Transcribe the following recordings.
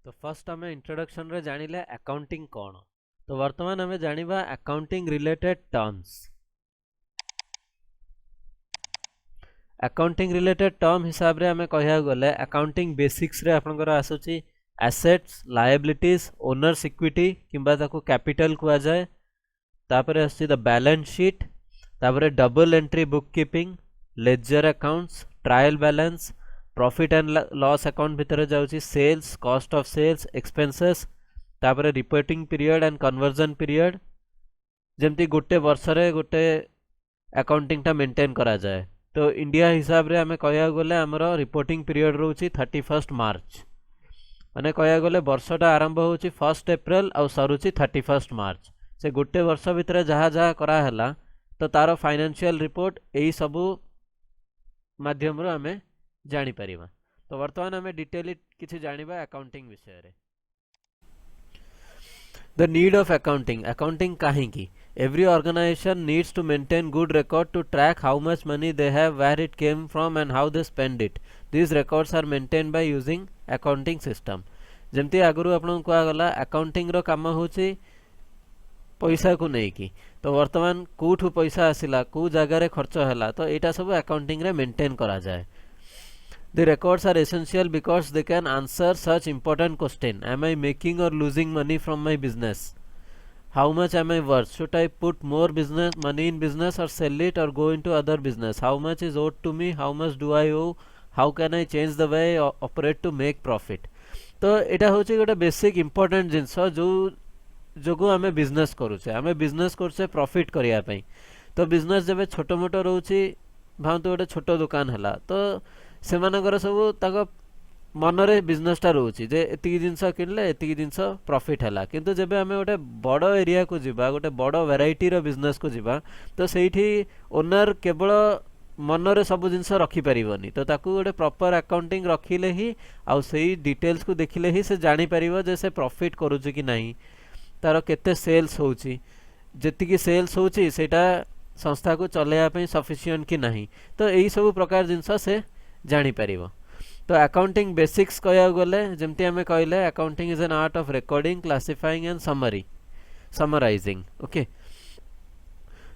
तो फर्स्ट आम इंट्रोडक्शन रे जानिले अकाउंटिंग कौन। तो वर्तमान आम जानिबा accounting related terms. Accounting related term हिसाब रे आम कहिया गले अकाउंटिंग बेसिक्स रे आपनकर आसुची एसेट्स लायबिलिटीज ओनर्स इक्विटी किंबा ताको कैपिटल कुआ जाए। तापर आसी द बैलेंस शीट, तापर double entry book keeping, ledger accounts, trial balance, profit and loss account भितर जाउची sales, cost of sales, expenses, तापर reporting period and conversion period. जेमती गोटे वर्ष रे गोटे अकाउंटिंग टा मेंटेन करा जाए। तो इंडिया हिसाब रे आमे कहया गले हमर रिपोर्टिंग पीरियड रोची 31 मार्च, माने कहया गले वर्षटा आरंभ होची 1 अप्रैल और सरुची 31 मार्च। से गोटे वर्ष भितर जहाँ जहाँ करा हला तो तार फाइनेंशियल रिपोर्ट यही सबू माध्यम रो आमे जानी परिबा। तो वर्तमान आमे डिटेली किछि जानिबा अकाउंटिंग विषय रे। The need of accounting. Accounting kahinki? Every organization needs to maintain good record to track how much money they have, where it came from and how they spend it. These records are maintained by using accounting system. जेमती आगुरु आपन को गला accounting रो काम होची पैसा को नहीं की। तो वर्तमान कोठु पैसा आसिला को जगह रे खर्च हला तो एटा सब अकाउंटिंग रे मेंटेन करा जाए। The records are essential because they can answer such important question. Am I making or losing money from my business? How much am I worth? Should I put more business money in business or sell it or go into other business? How much is owed to me? How much do I owe? How can I change the way I operate to make profit? तो एटा होची गोटे basic important जिंस जो जोगु आमे business करूचे। आमे business करछे profit करिया पई। तो बिजनेस जबे छोटो मोटो रहउची भांतो गोटे छोटो दुकान हला तो सेमानकर सब ताको मनरे बिजनेसटा रोची जे एतिकी जिंस किनले एतिकी जिंस प्रॉफिट हला। किंतु जेबे आमे गोटे बड़ एरिया को जिबा गोटे बड़ वैरायटी रो बिजनेस को जिबा तो सेठी ओनर केवल मनरे सब जिंस रखी परिबनी। तो ताकू गोटे प्रॉपर अकाउंटिंग रखिले ही आउ सेही डिटेल्स को देखिले ही से जानि परिबो जे से प्रॉफिट करूची कि नाही, तार केते सेल्स होची, जेतिकी सेल्स होची सेटा संस्था को चलेया पई सफिशिएंट कि नाही। तो एही सब प्रकार जिंस से जानी परिबो। तो अकाउंटिंग बेसिक्स कहया गले जेमती हमें कहले accounting is an art of recording classifying and summarising. Okay,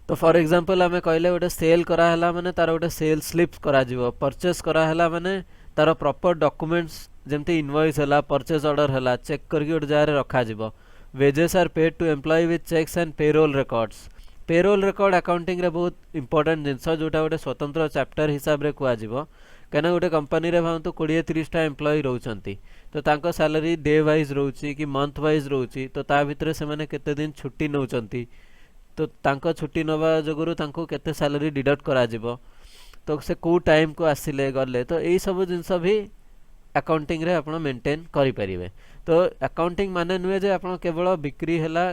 तो फॉर एग्जांपल हमें कहले गोटे सेल करा हला माने तार गोटे सेल स्लिप्स करा जिवो, परचेस करा हला माने तार प्रॉपर डॉक्यूमेंट्स जेमती इनवॉइस हला, परचेस ऑर्डर हला चेक करके गोटे जारे रखा जिवो। Wages are paid to employ with checks and payroll records. Payroll record accounting रे बहुत इंपोर्टेंट जिंस जोटा गोटे स्वतंत्र चैप्टर हिसाब रे कुआ जिवो। कहना गोटे कंपनी रे भावतु 20-30 टा एम्प्लॉय रहउचंती तो तांको सैलरी डे वाइज रहउची कि मंथ वाइज रहउची तो ता भितरे से माने केते दिन छुट्टी नउचंती तो तांको छुट्टी नवा जगरु तांको केते सैलरी डिडक्ट करा जिवो, तो से को टाइम को आसिले गले तो एई सब जिंस भी अकाउंटिंग रे आपण मेंटेन करि परिबे। तो अकाउंटिंग माने नुए जे आपण केवल बिक्री हला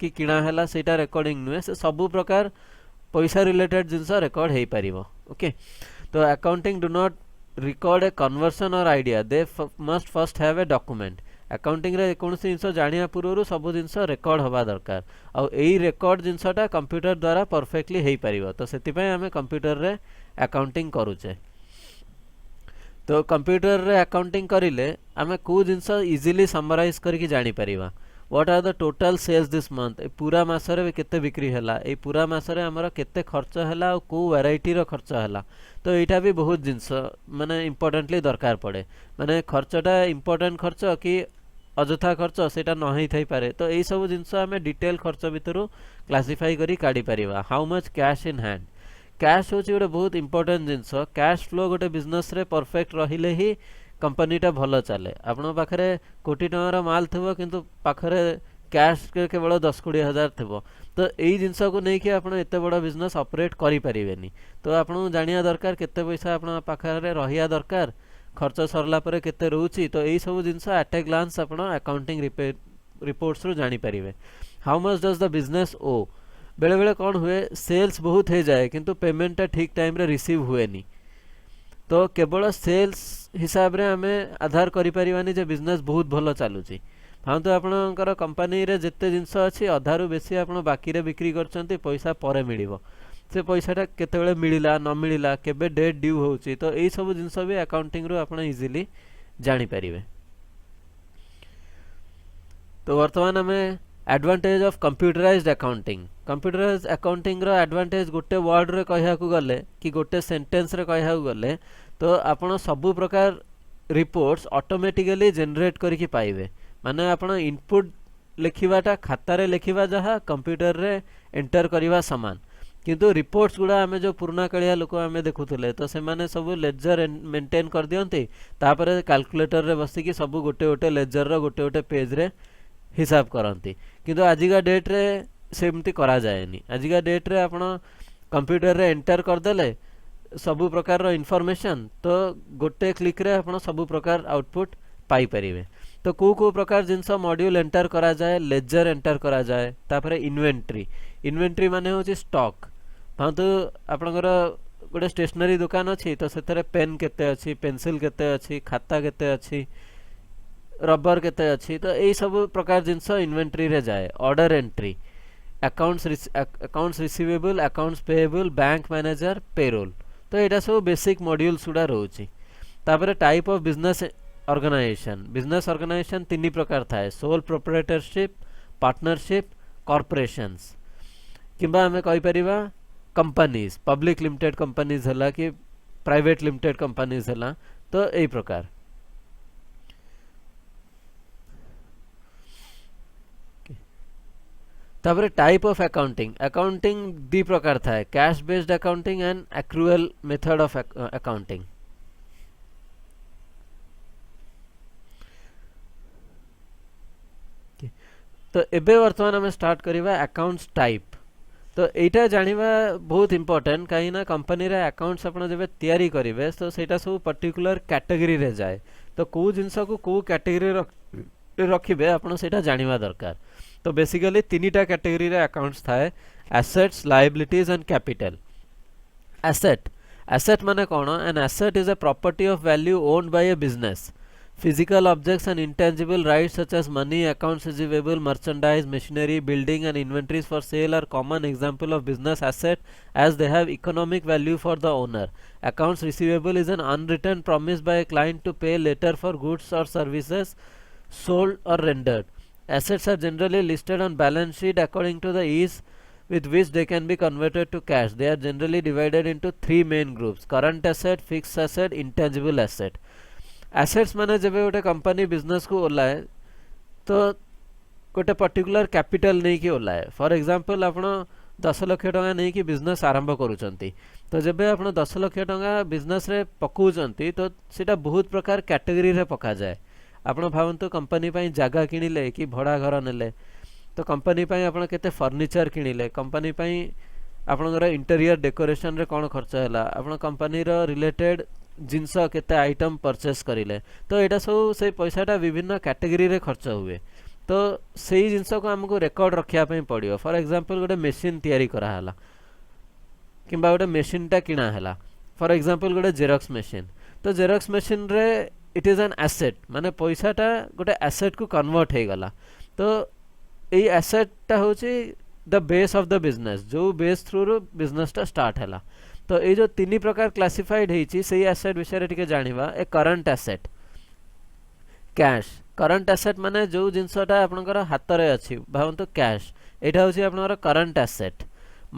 कि किणा हला सेटा रिकॉर्डिंग नुए से सब प्रकार पैसा रिलेटेड जिंस रिकॉर्ड हेई परिबो। ओके, तो accounting do not record a conversion or idea, they must first have a document. Accounting रे कोनसी जिंस जानिया पूर्वरु सब जिंस रिकॉर्ड होबा दरकार और एई रिकॉर्ड जिंसटा कंप्यूटर द्वारा परफेक्टली हेई परिबो। तो सेति पय हमें कंप्यूटर रे अकाउंटिंग करूचे। तो कंप्यूटर रे अकाउंटिंग करिले हमें को जिंस इजीली समराइज करके जानि परिबा। What are the total sales this month, ए पूरा मासरे केते बिक्री हला, ए पूरा मासरे हमर केते खर्च हला और को वैरायटी रो खर्च हला। तो एटा भी बहुत जिंस माने इंपोर्टेंटली दरकार पड़े, माने खर्चटा इंपोर्टेंट खर्च कि अजथा खर्च सेटा न हेई थाई पारे। तो एई सब जिंस हमें डिटेल खर्च भितरु क्लासिफाई करी काढी परिबा। How much cash in hand, cash होची गोटे बहुत इंपोर्टेंट जिंस। कैश फ्लो गोटे बिजनेस रे परफेक्ट रहिले ही कंपनीटा भल चले। आपण पाखरे कोटी टंकार माल थबो किंतु पाखरे कैश के केवल 10-20 हजार थबो तो एई जिंस को नहीं कि आपण एते बड़ बिजनेस ऑपरेट करि परिबेनी। तो आपण जानिया दरकार केते पैसा आपण पाखरे रहिया दरकार, खर्च सरला परे केते रहउची। तो एई सब जिंस एट ए ग्लांस आपण अकाउंटिंग रिपोर्ट्स रो जानि परिबे। How much does the business ओ, बेले बेले कौन हुए सेल्स बहुत हो जाए किंतु पेमेंट ठीक टाइम रे रिसीव हुएनी तो केवल सेल्स हिसाब रे हमें आधार करि परिबानी जे बिजनेस बहुत भलो चालुची। हाँ, तो आपणकर कंपनी रे जेते जिंस अछि अधारु बेसी आपण बाकी रे बिक्री करचंती पैसा परे मिलिबो। से पैसाटा केतेबेले मिलिला न मिलिला केबे डेट ड्यू होउची तो एई सब जिंस भी अकाउंटिंग रो आपण इजीली जानि परिबे। तो वर्तमान आम एडवांटेज ऑफ कंप्यूटराइज्ड अकाउंटिंग रो एडवांटेज गोटे वर्ड रे कहया गले कि गोटे सेंटेंस रे कहया गले तो आपण सबु प्रकार रिपोर्ट्स ऑटोमेटिकली जनरेट करके पाइबे माने आपण इनपुट लिखिबाटा खाता रे लिखिबा जहा कंप्यूटर रे एंटर करिवा समान किंतु रिपोर्ट्स गुड़ा आमे जो पुराना कालिया लोक आमे देखुथुले तो से माने सब लेजर मेंटेन कर दियंती तापर कैलकुलेटर रे बसिकी सब गोटे गोटे लेजर रो गोटे गोटे पेज रे हिसाब करती किंतु आजिका डेट रे सेमती करा जाएनी आजिका डेट रे आपण कंप्यूटर रे एंटर कर देले सबु प्रकार रो इन्फॉर्मेशन तो गोटे क्लिक रे आपण सबु प्रकार आउटपुट पाई परिवे तो को प्रकार जिनस मॉड्यूल एंटर करा जाए लेजर एंटर करा जाए तापर इन्वेंटरी माने होची स्टॉक भांतु आपनकर गोटे स्टेशनरी दुकान अछि तो सेथरे पेन केते अछि पेंसिल केते अछि खाता केते अछि रबर केते अछि तो एई सब प्रकार जिनस इन्वेंटरी रे जाए order entry accounts receivable accounts payable bank manager payroll तो एटा सब बेसिक मॉड्यूल्स उडा रहउछि तापर टाइप ऑफ बिजनेस ऑर्गेनाइजेशन तीन प्रकार थाए सोल प्रोप्राइटरशिप पार्टनरशिप कॉर्पोरेशंस किंबा हमें कहि परिबा कंपनीज पब्लिक लिमिटेड कंपनीज हला कि प्राइवेट लिमिटेड कंपनीज हला तो एई प्रकार तापर टाइप ऑफ अकाउंटिंग दी प्रकार थाए cash based accounting and accrual method of accounting तो एबे वर्तमान हमें स्टार्ट करिवा अकाउंट्स टाइप तो एटा जानिबा बहुत इंपोर्टेंट कहीं ना कंपनी रे अकाउंट्स आपण जेबे तयारी करिवे तो सेटा सब पर्टिकुलर कैटेगरी रे जाए तो को जिंस को कैटेगरी रखिबे आपण सेटा जानिबा दरकार तो बेसिकली तीनटा कैटेगरी रे अकाउंट्स थाए assets liabilities and capital asset माने कोन an asset is a property of value owned by a business Physical objects and intangible rights such as money, accounts receivable, merchandise, machinery, building and inventories for sale are common example of business asset as they have economic value for the owner. Accounts receivable is an unwritten promise by a client to pay later for goods or services sold or rendered. Assets are generally listed on balance sheet according to the ease with which they can be converted to cash. They are generally divided into three main groups: current asset, fixed asset, intangible asset. Assets माने जब गोटे company business को ओलाए तो गोटे particular capital नहीं कि ओलाए for example आपण 10 लाख टका नहीं कि बिजनेस आरंभ करूचंती तो जब आपण 10 लाख टका बिजनेस रे पकाउचंती तो सेटा बहुत प्रकार कैटेगरी रे पका जाए आपण भावंतु कंपनी पई जागा किनिले कि भड़ा घर नेले तो कंपनी पई आपण केते फर्नीचर किनिले कंपनी पई आपनकर इंटीरियर डेकोरेशन रे कोन खर्च हैला आपण कंपनी रो रिलेटेड जिनस केते आइटम परचेस करिले तो एटा सब से पैसाटा विभिन्न कैटेगरी रे खर्च हुए तो सेही जिनस को हमको रिकॉर्ड रखिया पई पड़ियो फॉर एग्जांपल गोटे मशीन तयारी करा हला किंबा गोटे मशीन टा किना हला फॉर एग्जांपल गोटे जेरॉक्स मशीन तो जेरॉक्स मशीन रे इट इज एन एसेट माने पैसाटा गोटे एसेट को कन्वर्ट हे गला तो एई एसेट टा होची the base of the business जो बेस थ्रू रो बिजनेस टा स्टार्ट हला तो ये जो तीन प्रकार क्लासिफाइड है सही एसेट विषय टिके जानिबा ए current asset cash current asset माने जो जिनसटा आपनकर हाथ रे अछि भावंतु कैश एटा होछि आपनकर current asset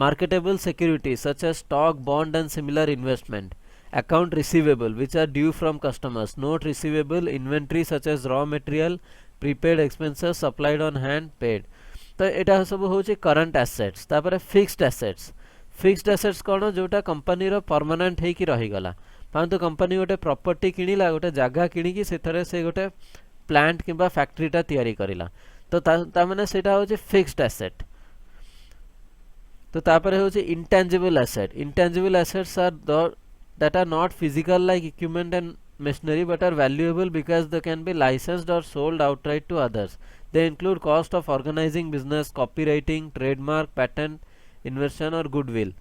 marketable security such as stock bond and similar investment account receivable which are due from customers note receivable inventory such as raw material prepaid expenses supplied on hand paid तो एटा सब होछि current assets तापर fixed assets कौन जोटा company रो permanent है कि रही गला परंतु कंपनी गोटे प्रॉपर्टी किनिला गोटे जगह किनिकी सेथरे से गोटे प्लांट किंबा फैक्ट्रीटा तयारी करिला तो ता माने सेटा होचे फिक्स्ड एसेट तो तापर होचे intangible assets are that are not physical like equipment and machinery but are valuable because they can be licensed or sold outright to others. They include cost of organizing business, copywriting, trademark, patent, invention or goodwill.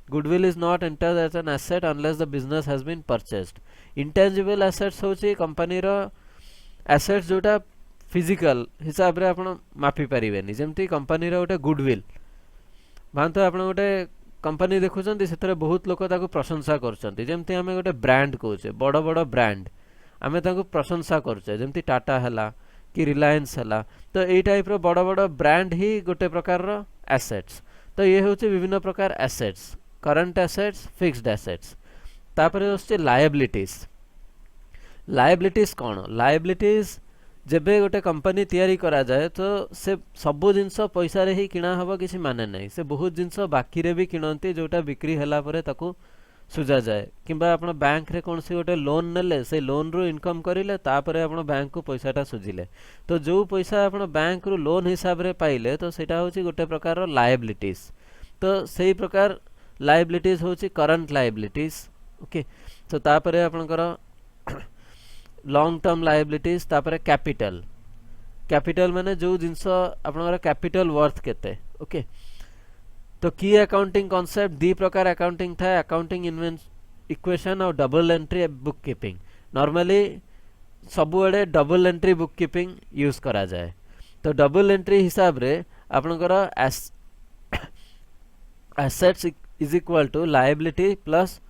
Goodwill is not entered as an asset unless the business has been purchased. Intangible assets होची company रो assets जोटा physical हिसाब रे आपण मापी परिबेनी जेमती company रो गोटे goodwill भांतो आपण गोटे company देखुचंती सेतरे बहुत लोक ताको प्रशंसा करचंती जेमती हमें गोटे ब्रांड कहूचे बड़ बड़ ब्रांड आमे ताको प्रशंसा करचे जेमती टाटा हला कि रिलायंस है तो यही टाइप रो बड़ बड़ ब्रांड ही गोटे प्रकार रो एसेट्स। तो ये हूँ विभिन्न प्रकार assets, current assets, fixed assets. तापर आसছে लायबिलिटीज। लायबिलिटीज कौन? लायबिलिटीज जेबे गोटे कंपनी तैयारी करा जाए तो से सबु जिनस पैसा रे ही किणा हबो किसी माने नहीं। से बहुत जिनस बाकी रे भी किणती जोटा बिक्री हला परे ताकू सुझा जाए। किंबा आपण बैंक रे कौन सी गोटे लोन नेले से लोन रू इनकम करिले तापरे आपण बैंक को पैसाटा सुझिले। तो जो पैसा आपण बैंक रू लोन हिसाब रे पाइले तो सेटा होची गोटे प्रकार रो लायबिलिटीज। तो सही प्रकार लायबिलिटीज होची करंट लायबिलिटीज। ओके, तो तापरे आपनकर लॉन्ग टर्म लायबिलिटीज, तापरे कैपिटल। कैपिटल माने जो जिनस आपनकर कैपिटल वर्थ केते। ओके, तो की अकाउंटिंग कॉन्सेप्ट दी प्रकार अकाउंटिंग था, अकाउंटिंग इक्वेशन और double entry book keeping. Normally सबुआडे double entry book keeping use करा जाए। तो डबल एंट्री हिसाब रे आपनकर assets is equal to liability plus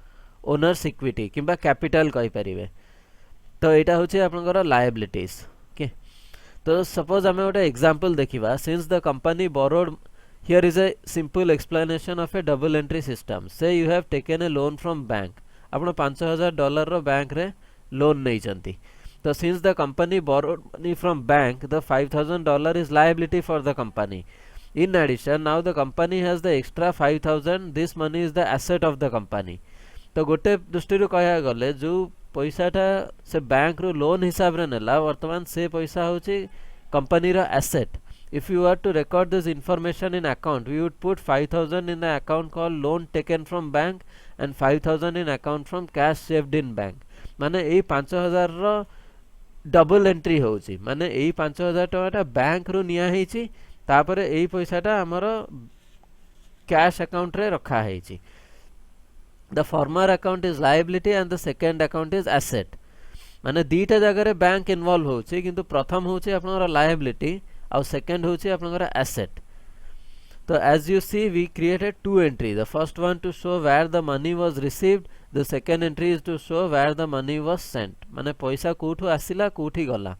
owner's equity किंबा कैपिटल कहि परिबे। तो यहाँ हूँ आपनकर लायबिलिटीज। ओके, तो सपोज आम गोटे एग्जांपल देखिबा। Since the company borrowed, here is a simple explanation of a double entry system. Say you have taken a loan from bank. आपण $5000 रो बैंक रे लोन नहीं चंती। तो since the company borrowed money from bank, the $5000 is liability for the company. In addition now the company has the extra 5000, this money is the asset of the company. तो गोटे दृष्टि कह गले जो पैसाटा से बैंक रो लोन हिसाब रे नेला वर्तमान से पैसा होची कंपनी रो asset. If you are to record this information in account we would put 5000 in the account called loan taken from bank and 5000 in account from cash saved in bank. माने एई 5000 रो डबल एंट्री होची। माने एई 5000 Takata bank रो निया हेची, तापरे एई पैसाटा हमरो cash account रे रखा हेची। The former account is liability and the second account is asset। माने दीटा जगह रे बैंक इन्वॉल्व होची, किंतु प्रथम होची आपनकर लायबिलिटी और सेकंड होची आपनकर एसेट। तो as you see we created two entries, the first one to show where the money was received, the second entry is to show where the money was sent। माने पैसा कोठू आसिला कोठी गला।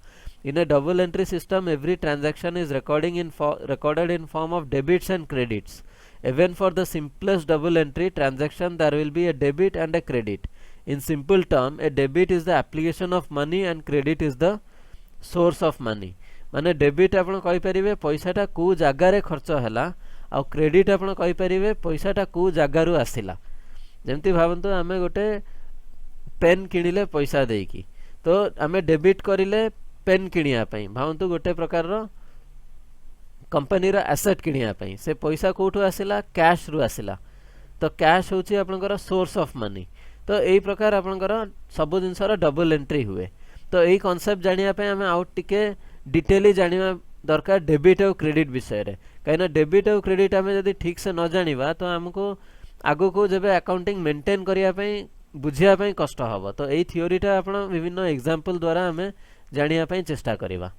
In a double entry system every transaction is recorded in form of debits and credits। Even for the simplest double entry transaction there will be a debit and a credit। In simple term a debit is the application of money and credit is the source of money। माने debit आपण कहि परिबे पैसाटा को जागा रे खर्च हला, आ credit आपण कहि परिबे पैसाटा को जागा रु आसिला। जेमति भावंतु आमे गोटे पेन किनिले पैसा देकी, तो आमे डेबिट करिले पेन किनिया पई, भावंतु गोटे प्रकार रो कंपनी रा एसेट किनिया पई। से पैसा कोठू आसिला? कैश रु आसिला। तो कैश होची आपनकर सोर्स ऑफ मनी। तो एई प्रकार आपनकर सब जिनसर डबल एंट्री हुए। तो एई कांसेप्ट जानिया पे हमें आउट टिके डिटेली जानिया दरकार डेबिट और क्रेडिट विषय रे। कहिना डेबिट और क्रेडिट हमें यदि ठीक से न जानिबा तो हमको आगो को जेबे अकाउंटिंग मेंटेन करिया पई बुझिया पई कष्ट हबो। तो एई थ्योरीटा आपण विभिन्न एग्जांपल द्वारा हमें जानिया पई चेष्टा करिबा।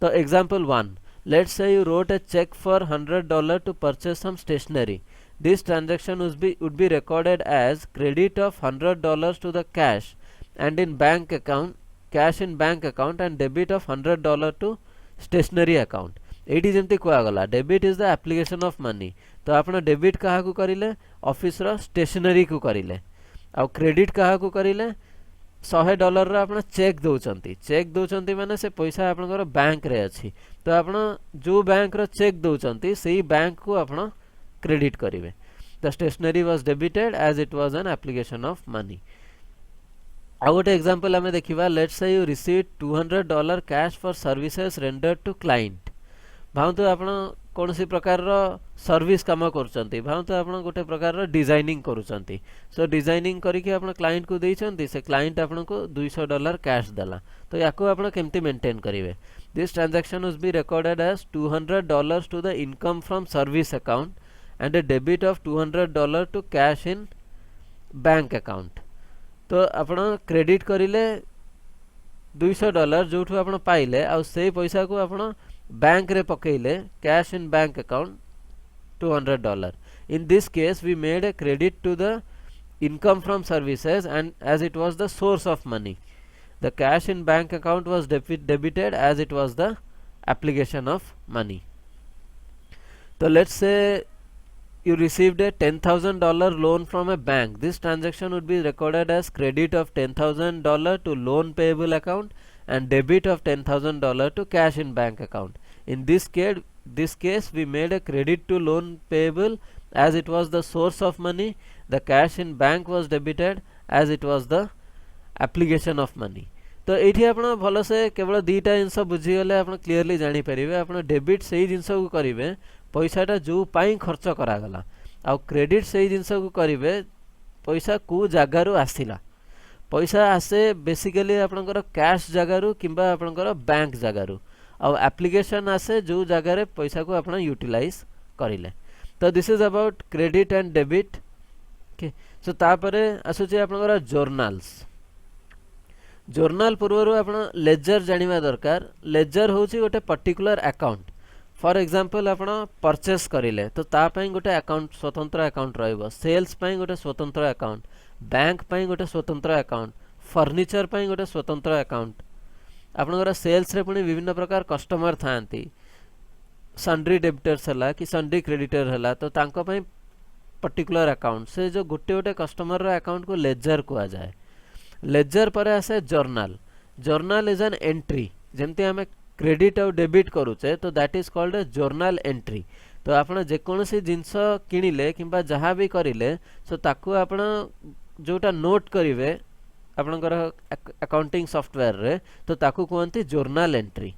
तो example 1, let's say you wrote a check for $100 to purchase some stationery। This transaction would be recorded as credit of $100 to the cash and in bank account, cash in bank account and debit of $100 to stationery account। Eighty जेमती कुआ गला debit is the application of money. तो आपण debit कहा को करिले? Office रो stationery को करिले। आ credit कहा को करिले? $100 रो आपण चेक दउचंती। चेक दउचंती माने से पैसा आपनकर बैंक रे अछि। तो आपण जो बैंक रो चेक दउचंती सेही बैंक को आपण क्रेडिट करिवे। The stationery was debited as it was an application of money. आ गोटे एग्जांपल हमें देखिबा। Let's say you receive $200 cash for services rendered to client. भावंतु आपण कोनसी प्रकार रो सर्विस काम करचंती। भावंतु आपण गोटे प्रकार रो डिजाइनिंग करूचंती। सो डिजाइनिंग करिके आपण क्लाइंट को देइचंती, से क्लाइंट आपण को $200 कैश दला। तो याको आपण केमती मेंटेन करिवे? This transaction will be recorded as $200 to the income from service account and a debit of $200 to cash in bank account। तो आपण क्रेडिट करिले $200 जोठू आपण पाइले आ से पैसा को आपण बैंक रे पकेइले cash in bank account $200। In this case we made a credit to the income from services and as it was the source of money। The cash in bank account was debited as it was the application of money. So let's say you received a $10,000 loan from a bank. This transaction would be recorded as credit of $10,000 to loan payable account and debit of $10,000 to cash in bank account. In this case we made a credit to loan payable as it was the source of money. The cash in bank was debited as it was the application of money. तो ये आप भल से केवल दीटा जिनस बुझीगले आप clearly जानीपर आप debit से जिनस को करेंगे पैसाटा जो पाई खर्च करागला आ क्रेडिट से जिनस को करेंगे पैसा को जगार आसला पैसा आसे बेसिकली आपंकर कैश जगार कि बैंक जगार आप्लिकेशन आसे जो जगार पैसा को आप यूटिलाइज करें. तो this is about credit and debit. Okay so तापरे आसुची आपनकर जर्नाल्स. जर्नाल पूर्व आप लेजर जानिबा दरकार. लेजर होची गोटे पर्टिकुलर अकाउंट. फॉर एग्जांपल आप परचेस करिले तो तापाई गोटे अकाउंट स्वतंत्र अकाउंट रहइबो. सेल्स पाई गोटे स्वतंत्र अकाउंट, बैंक पाई गोटे स्वतंत्र अकाउंट, फर्निचर पाई गोटे स्वतंत्र अकाउंट. आपनकर सेल्स रे पुनी विभिन्न प्रकार कस्टमर थांती. सन्ड्री डेबिटर्स हला कि सन्ड्री क्रेडिटर हला तो तांको पाई पर्टिकुलर अकाउंट. से जो गोटे गोटे कस्टमर रो अकाउंट को लेजर कुआ जाए. लेजर पर आसे journal. Journal is an entry. जेमती आमे क्रेडिट और डेबिट करूचे तो that is called a journal entry. तो आपण जेकोसी जिनस किणिले किंबा जहाँ भी करिले सो ताकू आपण जोटा नोट करिवे आपणकर अकाउंटिंग सॉफ्टवेयर रे तो ताकू कहते जर्नल एंट्री.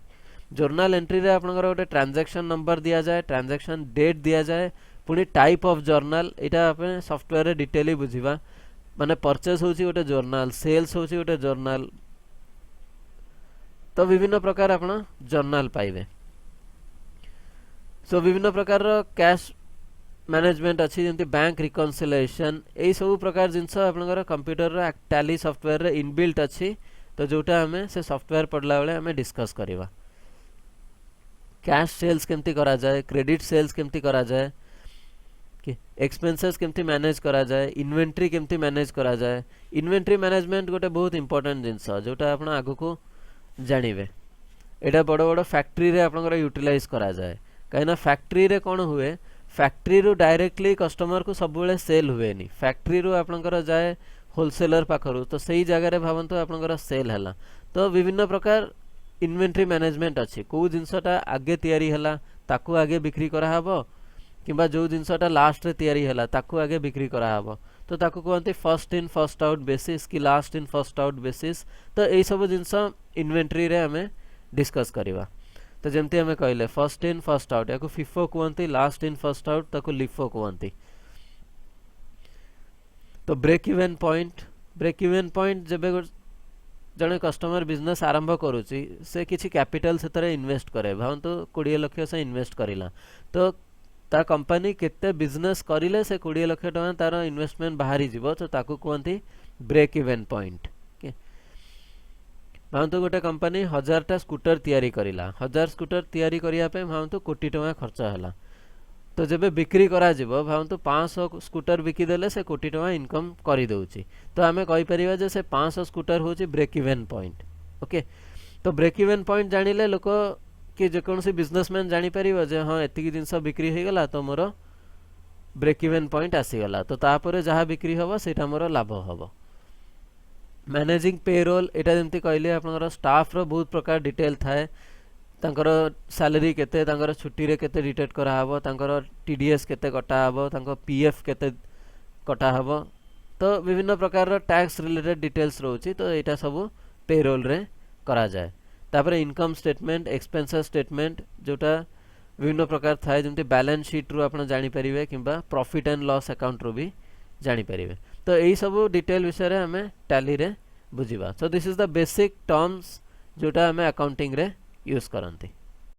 जर्नल एंट्री रे आपणकर गोटे ट्रांजैक्शन नंबर दिया जाए, ट्रांजैक्शन डेट दिया जाए, पुणी टाइप ऑफ जर्नल. यहाँ आप सॉफ्टवेयर रे डिटेली बुझीबा. माने परचेस होची गोटे जर्नल, सेल्स होची गोटे जर्नल. तो विभिन्न प्रकार आपण जर्नल पाइबे. सो विभिन्न प्रकार कैश मैनेजमेंट अच्छी जमती बैंक रिकनसिलेशन यही सब प्रकार जिनस आपनकर कंप्यूटर टैली सॉफ्टवेयर रे इनबिल्ट अच्छी. तो जोटा हमें से सॉफ्टवेयर पढ़ला बेले हमें डिस्कस करवा. कैश सेल्स केमती करा जाए, क्रेडिट सेल्स केमती करा जाए, कि एक्सपेंसेस केमती मैनेज करा जाए, इन्वेंट्री केमती मैनेज करा जाए. इन्वेंट्री मैनेजमेंट गोटे बहुत इंपोर्टेंट जिनस जोटा आपण आगु को जानिबे. एटा बड़ बड़ फैक्ट्री रे आपनकर यूटिलाइज करा जाए. कहीं फैक्ट्री रे कौन हुए, फैक्ट्री रू डायरेक्टली कस्टमर को सब बेले सेल हुए नहीं. फैक्ट्री रू आपनकर जाए होलसेलर पाखरु तो सही जगह भावतु आपनकर सेल हैला. तो विभिन्न प्रकार इन्वेंट्री मैनेजमेंट अच्छी. कौ जिनसटा आगे तैयारी हैला ताकू आगे बिक्री करा हबो किंबा जो जिनसटा लास्ट रे तैयारी हैला ताकू आगे बिक्री करा हबो. तो ताकू कहते first in first out basis कि last in first out basis. तो यही सब जिनस इन्वेंट्री रे हमें डिस्कस करवा. तो जमती हमें कहले फर्स्ट इन फर्स्ट आउट या फिफो कहते, लास्ट इन फर्स्ट आउट ताकू लिफो कहते. तो ब्रेक इवेन पॉइंट जब जड़े कस्टमर बिजनेस आरंभ करुच्ची से किसी कैपिटल से इन्वेस्ट करे. भावतु 20 लाख से इन्वेस्ट करिला तो ता कंपनी केते बिजनेस करिले से 20 लाख टका तार इन्वेस्टमेंट बाहरी जीवो. तो ताकू कहते ब्रेक इवेन पॉइंट. भावतु गोटे कंपनी 1000टा स्कूटर तैयारी करिला. 1000 स्कूटर तैयारी करिया पे भावतु कोटी टका खर्च हैला. तो जब बिक्री करा जिवो भावतु 500 स्कूटर बिकी देले से कोटी टका इनकम करी दउची. तो आमे कहि परिबा जे से 500 स्कूटर होची ब्रेक इवेन पॉइंट. ओके तो ब्रेक इवेन पॉइंट जानिले लोक कि जेकोसी बिजनेसमैन जानि परिबो जे हां एतिकी जिंस बिक्री हो गला तो मोर ब्रेक इवेन पॉइंट आसी गला. तो तापरे जहाँ बिक्री हबो सेटा मोर लाभ हबो. मैनेजिंग पेरोल एटा जमती कहले आपनकर स्टाफ रो बहुत प्रकार डिटेल थाए. तांकर सैलरी केते, तांकर छुट्टी रे केते डिटेक्ट करा हबो, तांकर टीडीएस केते कटा हबो, तांकर पीएफ केते कटा हबो. तो विभिन्न प्रकार टैक्स रिलेटेड डिटेल्स रोची. तो एटा सब पेरोल रे करा जाए. तापर इनकम स्टेटमेंट, एक्सपेंसेस स्टेटमेंट जोटा विभिन्न प्रकार थाए जमती बैलेंस शीट रू आपण जानि परिबे किंबा प्रॉफिट एंड लॉस अकाउंट रू भी जानि परिबे. तो यही सब डिटेल विषय रे हमें टैली रे बुझिबा. So this is the basic terms जोटा हमें अकाउंटिंग रे यूज करंती.